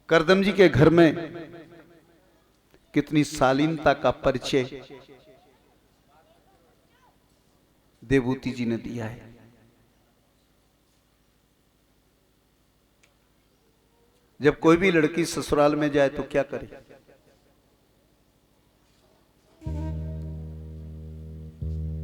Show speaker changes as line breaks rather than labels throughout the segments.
करदम जी के घर में कितनी शालीनता का परिचय देवभूति जी ने दिया है। जब कोई भी लड़की ससुराल में जाए तो क्या करे?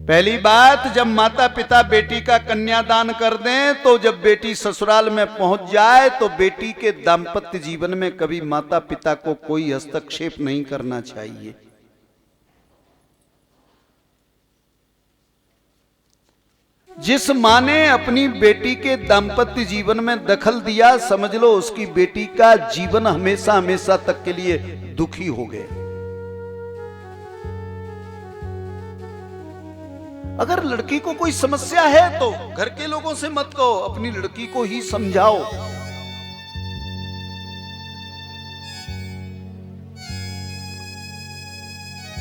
पहली बात, जब माता पिता बेटी का कन्यादान कर दें तो जब बेटी ससुराल में पहुंच जाए तो बेटी के दाम्पत्य जीवन में कभी माता पिता को कोई हस्तक्षेप नहीं करना चाहिए। जिस मां ने अपनी बेटी के दाम्पत्य जीवन में दखल दिया, समझ लो उसकी बेटी का जीवन हमेशा हमेशा तक के लिए दुखी हो गया। अगर लड़की को कोई समस्या है तो घर के लोगों से मत कहो, अपनी लड़की को ही समझाओ।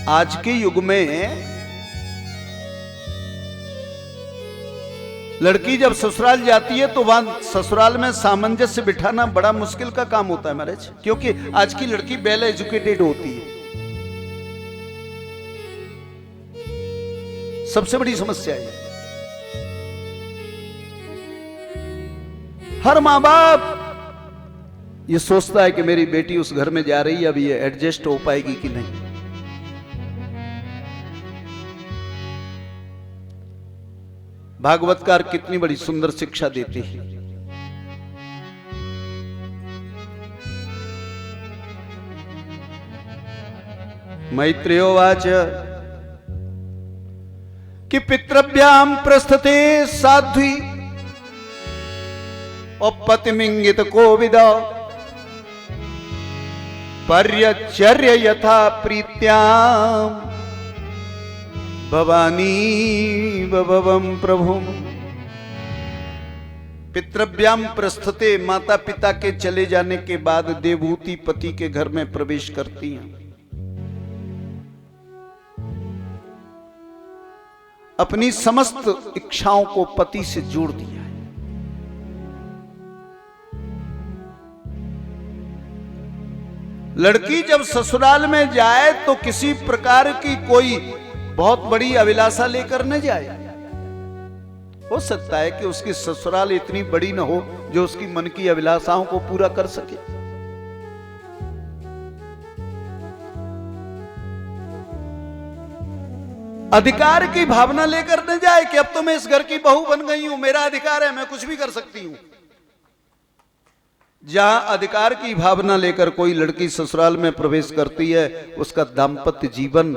आज के युग में लड़की जब ससुराल जाती है तो वहां ससुराल में सामंजस्य बिठाना बड़ा मुश्किल का काम होता है महाराज, क्योंकि आज की लड़की वेल एजुकेटेड होती है। सबसे बड़ी समस्या है। हर मां बाप ये सोचता है कि मेरी बेटी उस घर में जा रही है, अब ये एडजस्ट हो पाएगी कि नहीं। भागवतकार कितनी बड़ी सुंदर शिक्षा देते हैं। मैत्रेयोवाच कि पितृभ्याम प्रस्थते साध्वी पतिमिंगित कोविदा पर्यचर्य यथा प्रीत्याम भवानी भवम प्रभु। पितृभ्याम प्रस्थते, माता पिता के चले जाने के बाद देवभूति पति के घर में प्रवेश करती हैं। अपनी समस्त इच्छाओं को पति से जोड़ दिया है। लड़की जब ससुराल में जाए तो किसी प्रकार की कोई बहुत बड़ी अभिलाषा लेकर न जाए। हो सकता है कि उसकी ससुराल इतनी बड़ी न हो जो उसकी मन की अभिलाषाओं को पूरा कर सके। अधिकार की भावना लेकर न जाए कि अब तो मैं इस घर की बहू बन गई हूं, मेरा अधिकार है, मैं कुछ भी कर सकती हूं। जहां अधिकार की भावना लेकर कोई लड़की ससुराल में प्रवेश करती है, उसका दाम्पत्य जीवन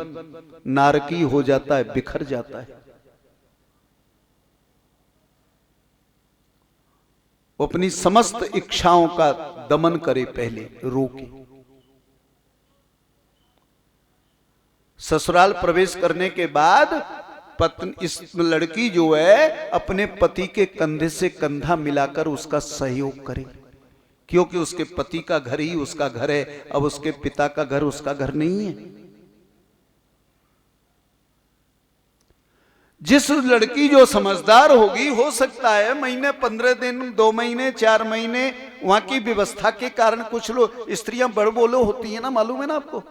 नारकी हो जाता है, बिखर जाता है। वो अपनी समस्त इच्छाओं का दमन करे, पहले रोके। ससुराल प्रवेश करने के बाद पत्नी, इस लड़की जो है अपने पति के कंधे से कंधा मिलाकर उसका सहयोग करे, क्योंकि उसके पति का घर ही उसका घर है, अब उसके पिता का घर उसका घर नहीं है। जिस लड़की जो समझदार होगी, हो सकता है महीने 15 दिन 2 महीने 4 महीने वहां की व्यवस्था के कारण कुछ लोग स्त्रियां बड़बोलो होती है ना, मालूम है ना आपको।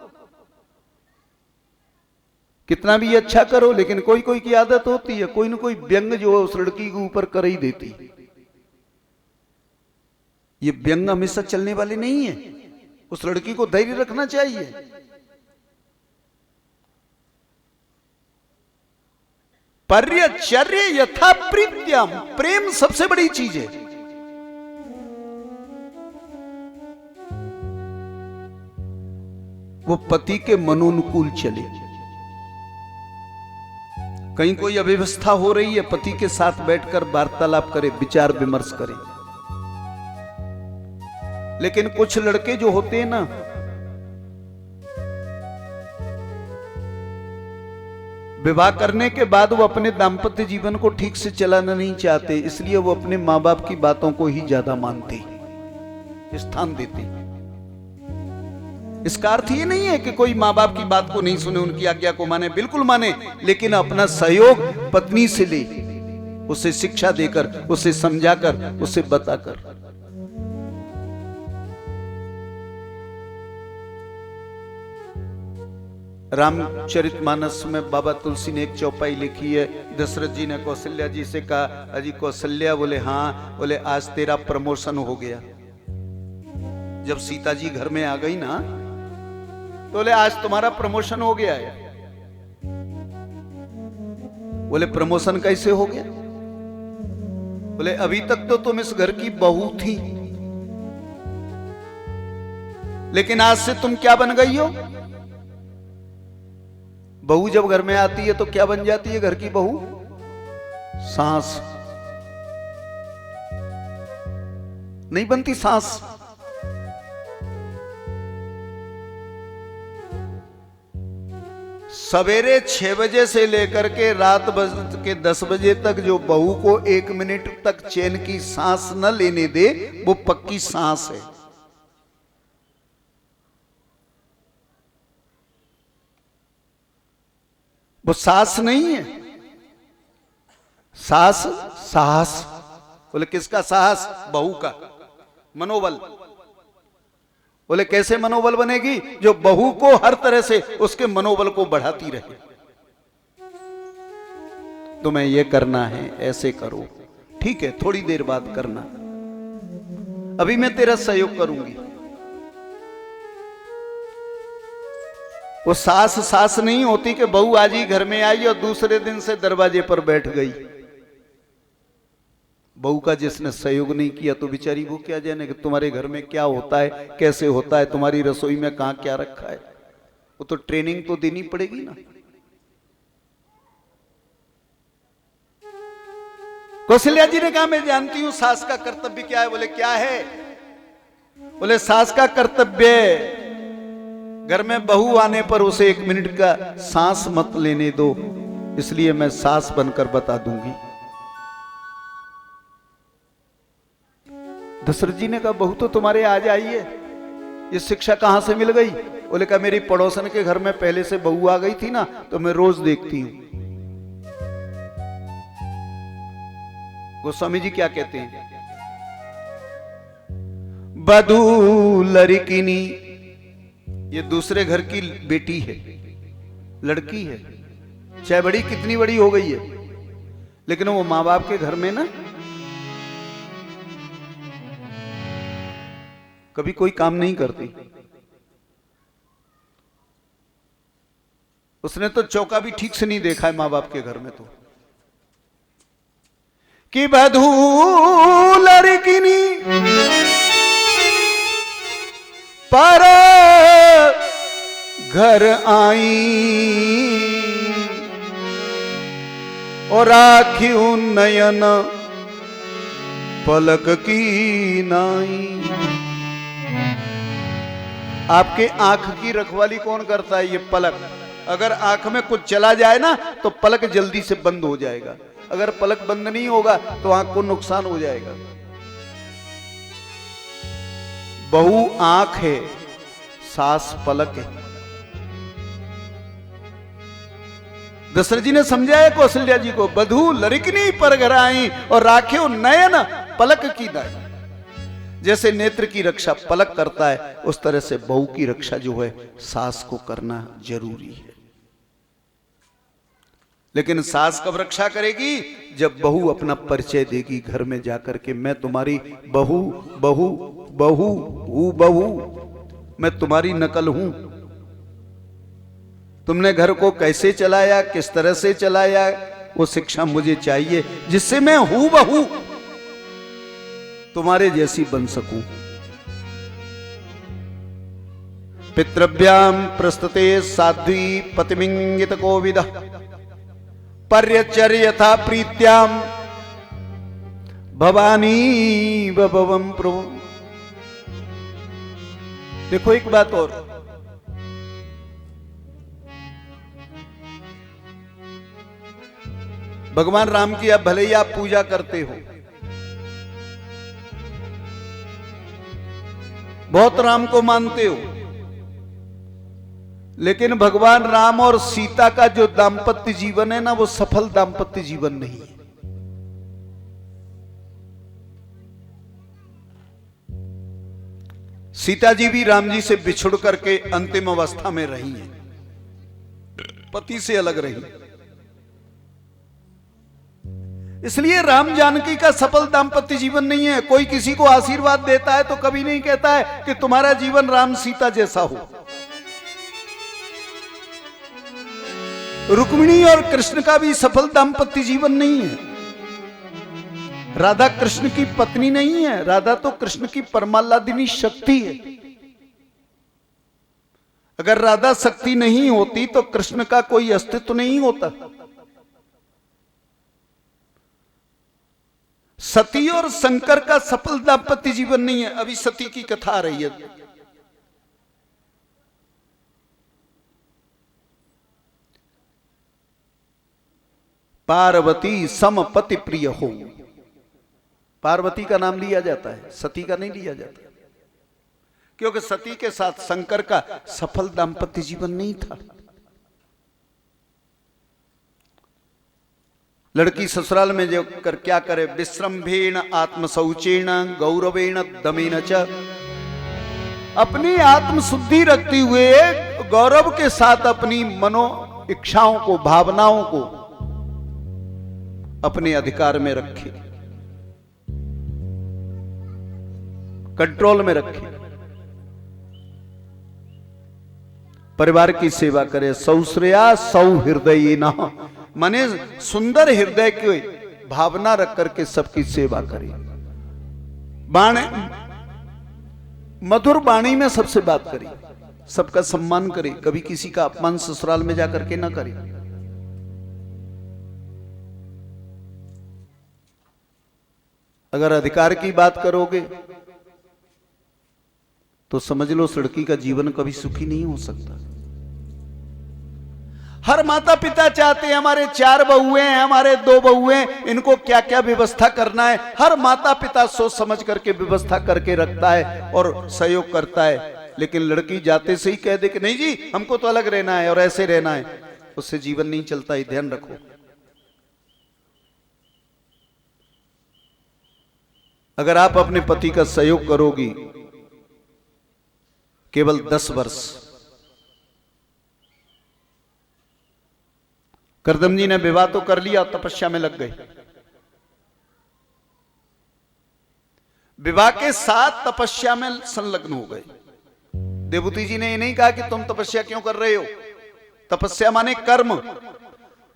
कितना भी अच्छा करो लेकिन कोई कोई की आदत होती है, कोई ना कोई व्यंग जो है उस लड़की के ऊपर कर ही देती है। ये व्यंग हमेशा चलने वाले नहीं है, उस लड़की को धैर्य रखना चाहिए। पर्यचर्य यथा प्रीत्यम, प्रेम सबसे बड़ी चीज है। वो पति के मनोनुकूल चले। कहीं कोई अव्यवस्था हो रही है, पति के साथ बैठकर वार्तालाप करे, विचार विमर्श करे। लेकिन कुछ लड़के जो होते हैं ना, विवाह करने के बाद वो अपने दाम्पत्य जीवन को ठीक से चलाना नहीं चाहते, इसलिए वो अपने मां बाप की बातों को ही ज्यादा मानते, स्थान देते। इसका अर्थ ये नहीं है कि कोई मां बाप की बात को नहीं सुने, उनकी आज्ञा को माने, बिल्कुल माने, लेकिन अपना सहयोग पत्नी से ले, उसे शिक्षा देकर, उसे समझाकर, उसे बताकर। रामचरितमानस में बाबा तुलसी ने एक चौपाई लिखी है। दशरथ जी ने कौशल्या जी से कहा, अजी कौशल्या, बोले हाँ, बोले आज तेरा प्रमोशन हो गया। जब सीता जी घर में आ गई ना, तो बोले आज तुम्हारा प्रमोशन हो गया है। बोले प्रमोशन कैसे हो गया? बोले अभी तक तो तुम इस घर की बहू थी, लेकिन आज से तुम क्या बन गई हो? बहू जब घर में आती है तो क्या बन जाती है घर की बहू? सास। नहीं बनती सास। सवेरे 6 बजे से लेकर के रात के 10 बजे तक जो बहू को 1 मिनट तक चैन की सांस न लेने दे, वो पक्की सांस है। वो सास नहीं है। सास साहस। बोले किसका साहस? बहू का मनोबल। बोले कैसे मनोबल बनेगी? जो बहू को हर तरह से उसके मनोबल को बढ़ाती रहे। तुम्हें ये करना है, ऐसे करो, ठीक है, थोड़ी देर बाद करना, अभी मैं तेरा सहयोग करूंगी। वो सास सास नहीं होती कि बहू आज ही घर में आई और दूसरे दिन से दरवाजे पर बैठ गई। बहू का जिसने सहयोग नहीं किया तो बेचारी वो क्या जाने कि तुम्हारे घर में क्या होता है, कैसे होता है, तुम्हारी रसोई में कहां क्या रखा है। वो तो ट्रेनिंग तो देनी पड़ेगी ना। कौशल्या जी ने कहा मैं जानती हूं सास का कर्तव्य क्या है। बोले क्या है? बोले सास का कर्तव्य घर में बहू आने पर उसे 1 मिनट का सांस मत लेने दो, इसलिए मैं सास बनकर बता दूंगी। दशरथ जी ने कहा बहू तो तुम्हारे आज आई है, ये शिक्षा कहां से मिल गई? बोले कहा मेरी पड़ोसन के घर में पहले से बहू आ गई थी ना, तो मैं रोज देखती हूं। गोस्वामी जी क्या कहते हैं? बधू लड़किनी, ये दूसरे घर की बेटी है, लड़की है, चाहे बड़ी कितनी बड़ी हो गई है, लेकिन वो मां बाप के घर में ना कभी कोई काम नहीं करती। उसने तो चौका भी ठीक से नहीं देखा है मां बाप के घर में। तो कि बधू लड़किनी पर घर आई और राखी नयन पलक की नाई। आपके आंख की रखवाली कौन करता है? ये पलक। अगर आंख में कुछ चला जाए ना तो पलक जल्दी से बंद हो जाएगा। अगर पलक बंद नहीं होगा तो आंख को नुकसान हो जाएगा। बहू आंख है, सास पलक है। दशरथ जी ने समझाया कौशल्या जी को, बधू लड़किनी पर घर आई और राख्यो नयन पलक की नाई। जैसे नेत्र की रक्षा पलक करता है, उस तरह से बहू की रक्षा जो है सास को करना जरूरी है। लेकिन सास कब रक्षा करेगी? जब बहू अपना परिचय देगी घर में जाकर के, मैं तुम्हारी बहू बहू बहू हूं, बहू मैं तुम्हारी नकल हूं। तुमने घर को कैसे चलाया, किस तरह से चलाया, वो शिक्षा मुझे चाहिए, जिससे मैं हूं बहू तुम्हारे जैसी बन सकूं। पितृभ्याम प्रस्तुते साध्वी पतिमिंगित कोविद पर्यचर्य यथा प्रीत्याम भवानी भवम प्रभु। देखो एक बात और, भगवान राम की अब भले ही आप पूजा करते हो, बहुत राम को मानते हो, लेकिन भगवान राम और सीता का जो दाम्पत्य जीवन है ना, वो सफल दाम्पत्य जीवन नहीं है। सीता जी भी राम जी से बिछुड़ करके अंतिम अवस्था में रही हैं। पति से अलग रही। इसलिए राम जानकी का सफल दाम्पत्य जीवन नहीं है। कोई किसी को आशीर्वाद देता है तो कभी नहीं कहता है कि तुम्हारा जीवन राम सीता जैसा हो। रुक्मिणी और कृष्ण का भी सफल दाम्पत्य जीवन नहीं है। राधा कृष्ण की पत्नी नहीं है, राधा तो कृष्ण की परमालादिनी शक्ति है। अगर राधा शक्ति नहीं होती तो कृष्ण का कोई अस्तित्व नहीं होता। सती और शंकर का सफल दाम्पत्य जीवन नहीं है। अभी सती की कथा आ रही है। पार्वती समपति प्रिय हो, पार्वती का नाम लिया जाता है, सती का नहीं लिया जाता, क्योंकि सती के साथ शंकर का सफल दाम्पत्य जीवन नहीं था। लड़की ससुराल में जो कर क्या करे, विश्रम्भेण आत्मशौचेण गौरवेण दमेन च, अपनी आत्म शुद्धि रखते हुए गौरव के साथ अपनी मनो इच्छाओं को, भावनाओं को अपने अधिकार में रखे, कंट्रोल में रखे, परिवार की सेवा करे। सौश्रेया सौहृदय न, माने सुंदर हृदय की भावना रख करके सबकी सेवा करे। बाणी, मधुर वाणी में सबसे बात करे, सबका सम्मान करे, कभी किसी का अपमान ससुराल में जाकर के ना करे। अगर अधिकार की बात करोगे तो समझ लो उस लड़की का जीवन कभी सुखी नहीं हो सकता। हर माता पिता चाहते हैं हमारे 4 बहुएं हैं, हमारे 2 बहुएं, इनको क्या क्या व्यवस्था करना है। हर माता पिता सोच समझ करके व्यवस्था करके रखता है और सहयोग करता है। लेकिन लड़की जाते से ही कह दे कि नहीं जी हमको तो अलग रहना है और ऐसे रहना है, उससे जीवन नहीं चलता। ही ध्यान रखो। अगर आप अपने पति का सहयोग करोगी केवल 10 वर्ष, करदम जी ने विवाह तो कर लिया, तपस्या में लग गए। विवाह के साथ तपस्या में संलग्न हो गए। देवूति जी ने ये नहीं कहा कि तुम तपस्या क्यों कर रहे हो। तपस्या माने कर्म।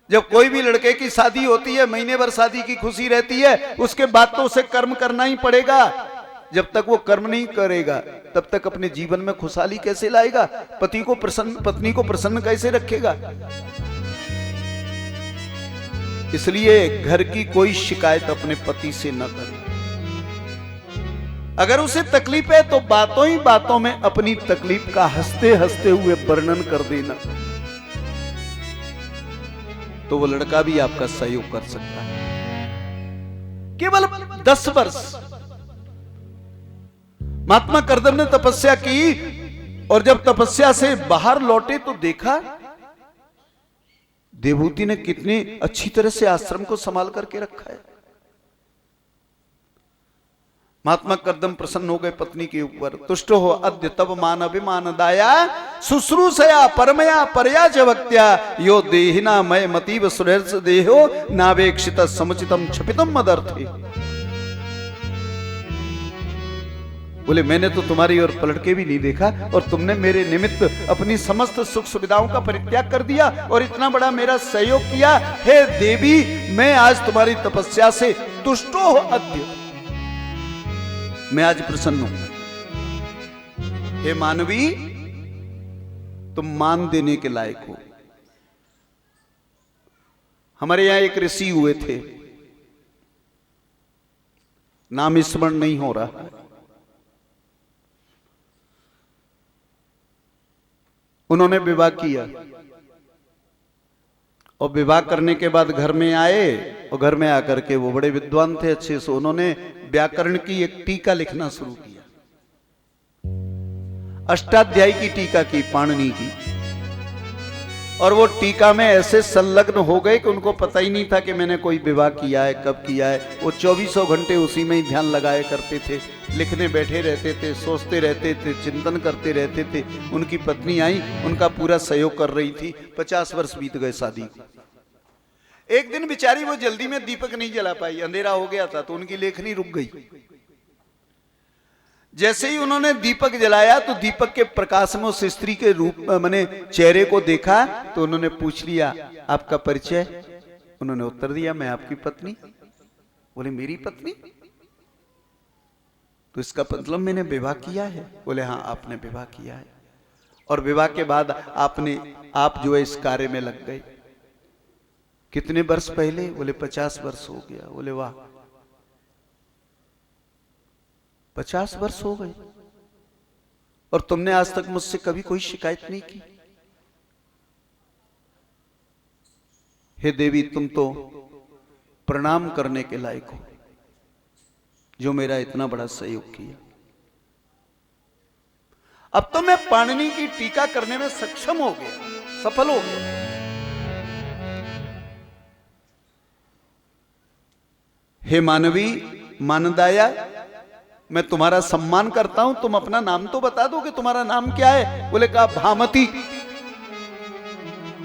जब कोई भी लड़के की शादी होती है, महीने भर शादी की खुशी रहती है, उसके बाद तो उसे कर्म करना ही पड़ेगा। जब तक वो कर्म नहीं करेगा तब तक अपने जीवन में खुशहाली कैसे लाएगा, पति को प्रसन्न, पत्नी को प्रसन्न कैसे रखेगा। इसलिए घर की कोई शिकायत अपने पति से न करें। अगर उसे तकलीफ है तो बातों ही बातों में अपनी तकलीफ का हंसते हंसते हुए वर्णन कर देना, तो वो लड़का भी आपका सहयोग कर सकता है। केवल 10 वर्ष महात्मा करदम ने तपस्या की और जब तपस्या से बाहर लौटे तो देखा देवहूति ने कितनी अच्छी तरह से आश्रम को संभाल करके रखा है। महात्मा करदम प्रसन्न हो गए पत्नी के ऊपर। तुष्ट हो अद्य तब मान अभिमान दाया, शुश्रूषया परमया परया जवक्त्या, यो देहिना मय मतीव सुरेश देहो नावेक्षित समुचितम क्षपितम मदर्थे। बोले मैंने तो तुम्हारी ओर पलट के भी नहीं देखा और तुमने मेरे निमित्त अपनी समस्त सुख सुविधाओं का परित्याग कर दिया और इतना बड़ा मेरा सहयोग किया। हे देवी, मैं आज तुम्हारी तपस्या से तुष्टो हो अद्य, मैं आज प्रसन्न हूं। हे मानवी, तुम मान देने के लायक हो। हमारे यहां एक ऋषि हुए थे, नाम स्मरण नहीं हो रहा। उन्होंने विवाह किया और विवाह करने के बाद घर में आए और घर में आकर के वो बड़े विद्वान थे अच्छे से, उन्होंने व्याकरण की एक टीका लिखना शुरू किया। अष्टाध्यायी की टीका की, पाणिनि की। और वो टीका में ऐसे संलग्न हो गए कि उनको पता ही नहीं था कि मैंने कोई विवाह किया है, कब किया है। वो 2400 घंटे उसी में ही ध्यान लगाया करते थे। लिखने बैठे रहते थे, सोचते रहते थे, चिंतन करते रहते थे। उनकी पत्नी आई, उनका पूरा सहयोग कर रही थी। 50 वर्ष बीत गए शादी को। एक दिन बेचारी वो जल्दी में दीपक नहीं जला पाई, अंधेरा हो गया था, तो उनकी लेखनी रुक गई। जैसे ही उन्होंने दीपक जलाया तो दीपक के प्रकाश में उस स्त्री के रूप मैंने चेहरे को देखा, तो उन्होंने पूछ लिया, आपका परिचय? उन्होंने उत्तर दिया, मैं आपकी पत्नी। बोले, मेरी पत्नी? तो इसका मतलब मैंने विवाह किया है? बोले, हाँ, आपने विवाह किया है। और विवाह के बाद आप जो है इस कार्य में लग गए। कितने वर्ष पहले? बोले, 50 वर्ष हो गया। बोले, वाह, 50 वर्ष हो गए और तुमने आज तक मुझसे कभी कोई शिकायत नहीं की? हे देवी, तुम तो प्रणाम करने के लायक हो, जो मेरा इतना बड़ा सहयोग किया। अब तो मैं पाणिनि की टीका करने में सक्षम हो गया, सफल हो गया। हे मानवी, मानदाया, मैं तुम्हारा सम्मान करता हूं, तुम अपना नाम तो बता दो कि तुम्हारा नाम क्या है। बोले, कहा भामती।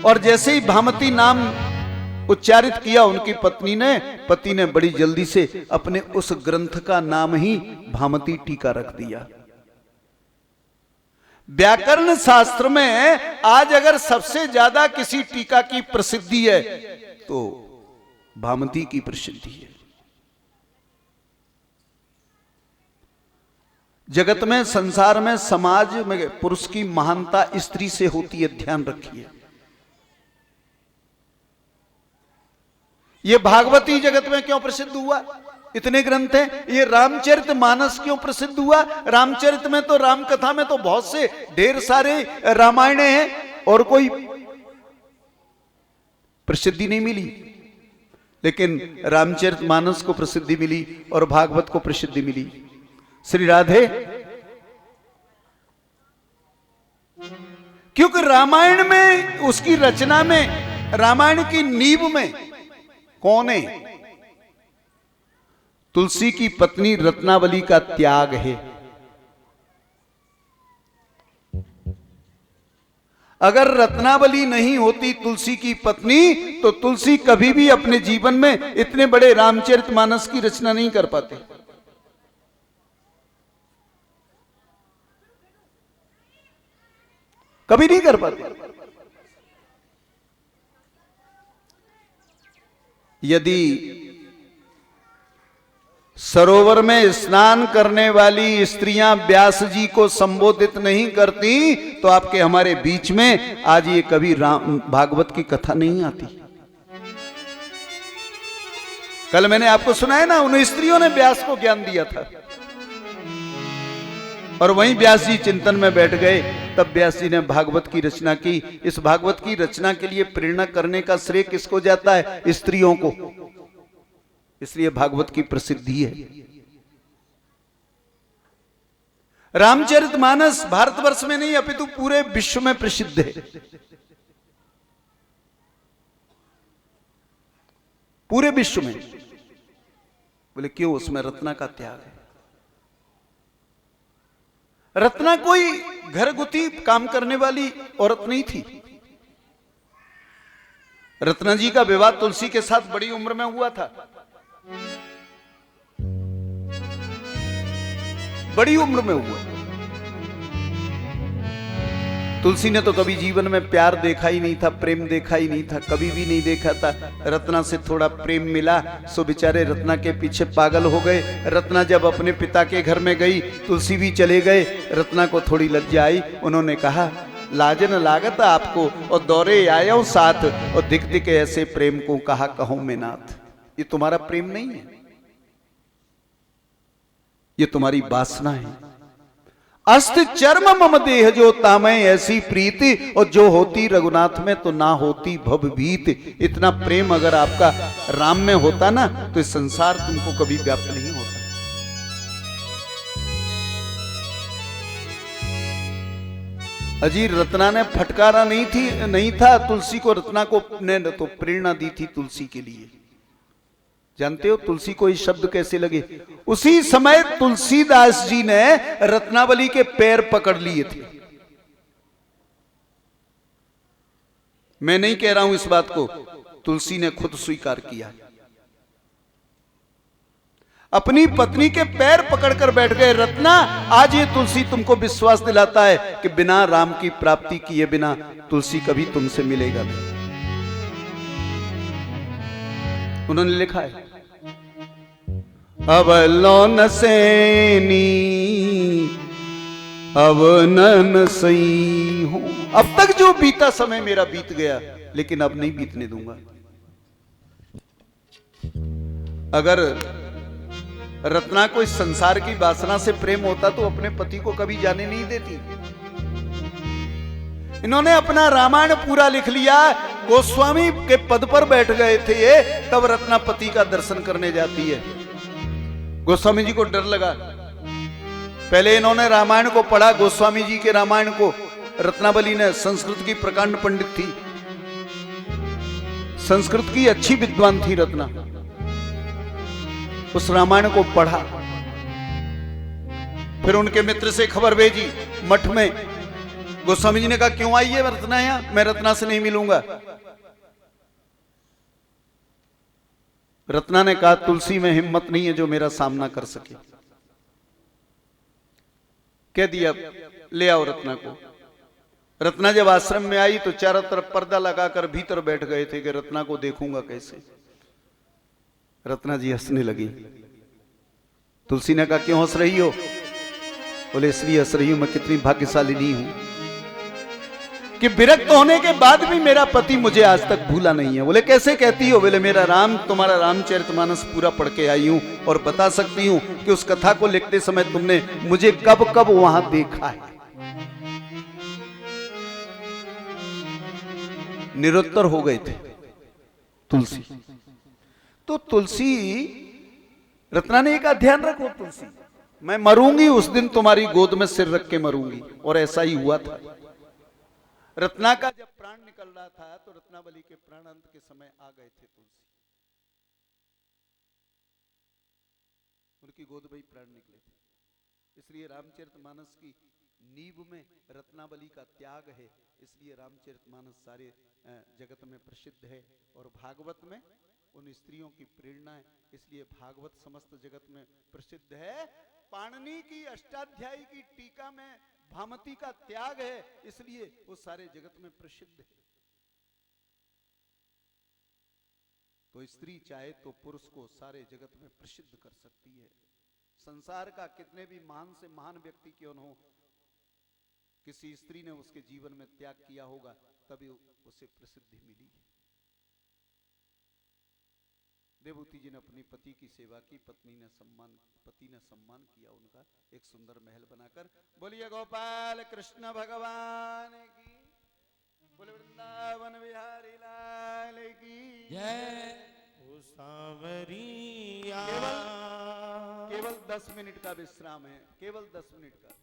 और जैसे ही भामती नाम उच्चारित किया उनकी पति ने बड़ी जल्दी से अपने उस ग्रंथ का नाम ही भामती टीका रख दिया। व्याकरण शास्त्र में आज अगर सबसे ज्यादा किसी टीका की प्रसिद्धि है तो भामती की प्रसिद्धि है। जगत में, संसार में, समाज में पुरुष की महानता स्त्री से होती है, ध्यान रखिए। ये भागवती जगत में क्यों प्रसिद्ध हुआ? इतने ग्रंथ हैं। ये रामचरितमानस क्यों प्रसिद्ध हुआ? रामचरित में तो, राम कथा में तो बहुत से ढेर सारे रामायणे हैं और कोई प्रसिद्धि नहीं मिली, लेकिन रामचरितमानस को प्रसिद्धि मिली और भागवत को प्रसिद्धि मिली। श्री राधे, क्योंकि रामायण में, उसकी रचना में, रामायण की नींव में कौन है? तुलसी की पत्नी रत्नावली का त्याग है। अगर रत्नावली नहीं होती तुलसी की पत्नी, तो तुलसी कभी भी अपने जीवन में इतने बड़े रामचरितमानस की रचना नहीं कर पाते। कभी नहीं कर पाते। यदि सरोवर में स्नान करने वाली स्त्रियां व्यास जी को संबोधित नहीं करती, तो आपके हमारे बीच में आज ये कभी भागवत की कथा नहीं आती। कल मैंने आपको सुनाया ना, उन स्त्रियों ने व्यास को ज्ञान दिया था और वहीं व्यास जी चिंतन में बैठ गए। तब व्यास जी ने भागवत की रचना की। इस भागवत की रचना के लिए प्रेरणा करने का श्रेय किसको जाता है? स्त्रियों को। इसलिए भागवत की प्रसिद्धि है। रामचरितमानस भारतवर्ष में नहीं अपितु पूरे विश्व में प्रसिद्ध है। पूरे विश्व में। बोले, क्यों? उसमें रत्ना का त्याग है। रत्ना कोई घरगुती काम करने वाली औरत नहीं थी। रत्ना जी का विवाह तुलसी के साथ बड़ी उम्र में हुआ था। बड़ी उम्र में हुआ। तुलसी ने तो कभी जीवन में प्यार देखा ही नहीं था, प्रेम देखा ही नहीं था, कभी भी नहीं देखा था। रत्ना से थोड़ा प्रेम मिला, सो बेचारे रत्ना के पीछे पागल हो गए। रत्ना जब अपने पिता के घर में गई, तुलसी भी चले गए। रत्ना को थोड़ी लज्जा आई। उन्होंने कहा, लाजन लागत आपको और दौरे आया हूं साथ, और दिख दिख ऐसे प्रेम को कहा कहूं मैं नाथ। ये तुम्हारा प्रेम नहीं है, ये तुम्हारी वासना है। अस्त चर्म मम देह जो तामय ऐसी प्रीति, और जो होती रघुनाथ में तो ना होती भवभीत। इतना प्रेम अगर आपका राम में होता ना, तो इस संसार तुमको कभी व्याप्त नहीं होता। अजीर रत्ना ने फटकारा नहीं था तुलसी को। रत्ना को ने तो प्रेरणा दी थी तुलसी के लिए। जानते हो तुलसी को ये शब्द कैसे लगे? उसी समय तुलसीदास जी ने रत्नावली के पैर पकड़ लिए थे। मैं नहीं कह रहा हूं इस बात को, तुलसी ने खुद स्वीकार किया। अपनी पत्नी के पैर पकड़कर बैठ गए, रत्ना आज ये तुलसी तुमको विश्वास दिलाता है कि बिना राम की प्राप्ति किए बिना तुलसी कभी तुमसे मिलेगा नहीं। उन्होंने लिखा है, अब लौन सेनी अब नन सही हूं, अब तक जो बीता समय मेरा बीत गया, लेकिन अब नहीं बीतने दूंगा। अगर रत्ना को इस संसार की वासना से प्रेम होता तो अपने पति को कभी जाने नहीं देती। इन्होंने अपना रामायण पूरा लिख लिया, गोस्वामी के पद पर बैठ गए थे ये, तब रत्ना पति का दर्शन करने जाती है। गोस्वामी जी को डर लगा, पहले इन्होंने रामायण को पढ़ा, गोस्वामी जी के रामायण को। रत्नावली ने संस्कृत की प्रकांड पंडित थी, संस्कृत की अच्छी विद्वान थी रत्ना। उस रामायण को पढ़ा, फिर उनके मित्र से खबर भेजी मठ में। गोस्वामी जी ने कहा क्यों आई है रत्ना यहां? मैं रत्ना से नहीं मिलूंगा। रत्ना ने कहा तुलसी में हिम्मत नहीं है जो मेरा सामना कर सके। कह दिया ले आओ रत्ना को। रत्ना जब आश्रम में आई तो चारों तरफ पर्दा लगाकर भीतर बैठ गए थे कि रत्ना को देखूंगा कैसे। रत्ना जी हंसने लगी। तुलसी ने कहा क्यों हंस रही हो? बोले इसलिए हंस रही हूं, मैं कितनी भाग्यशालिनी हूं कि विरक्त होने के बाद भी मेरा पति मुझे आज तक भूला नहीं है। बोले कैसे कहती हो? बोले मेरा राम, तुम्हारा रामचरितमानस पूरा पढ़ के आई हूं और बता सकती हूं कि उस कथा को लिखते समय तुमने मुझे कब कब वहां देखा है। निरुत्तर हो गए थे तुलसी। तो तुलसी, रत्ना ने एक ध्यान रखो तुलसी, मैं मरूंगी उस दिन तुम्हारी गोद में सिर रख के मरूंगी। और ऐसा ही हुआ था। रत्ना का जब प्राण निकल रहा था तो रत्नावली के प्राण अंत के समय आ गए थे तुलसी, उनकी गोद में ही प्राण निकले थे। इसलिए रामचरितमानस की नींव में रत्नावली का त्याग है, इसलिए रामचरितमानस सारे जगत में प्रसिद्ध है। और भागवत में उन स्त्रियों की प्रेरणा है, इसलिए भागवत समस्त जगत में प्रसिद्ध है। पाणिनि की अष्टाध्यायी की टीका में भामती का त्याग है, इसलिए वो सारे जगत में प्रसिद्ध है। तो स्त्री चाहे तो पुरुष को सारे जगत में प्रसिद्ध कर सकती है। संसार का कितने भी महान से महान व्यक्ति क्यों न हो, किसी स्त्री ने उसके जीवन में त्याग किया होगा तभी उसे प्रसिद्धि मिली है। देवहूति जी ने अपनी पति की सेवा की, पति ने सम्मान किया उनका, एक सुंदर महल बनाकर। बोलिए गोपाल कृष्ण भगवान की, बोले वृंदावन बिहारी लाल की जय।
सांवरिया
केवल 10 मिनट का विश्राम है, केवल 10 मिनट का।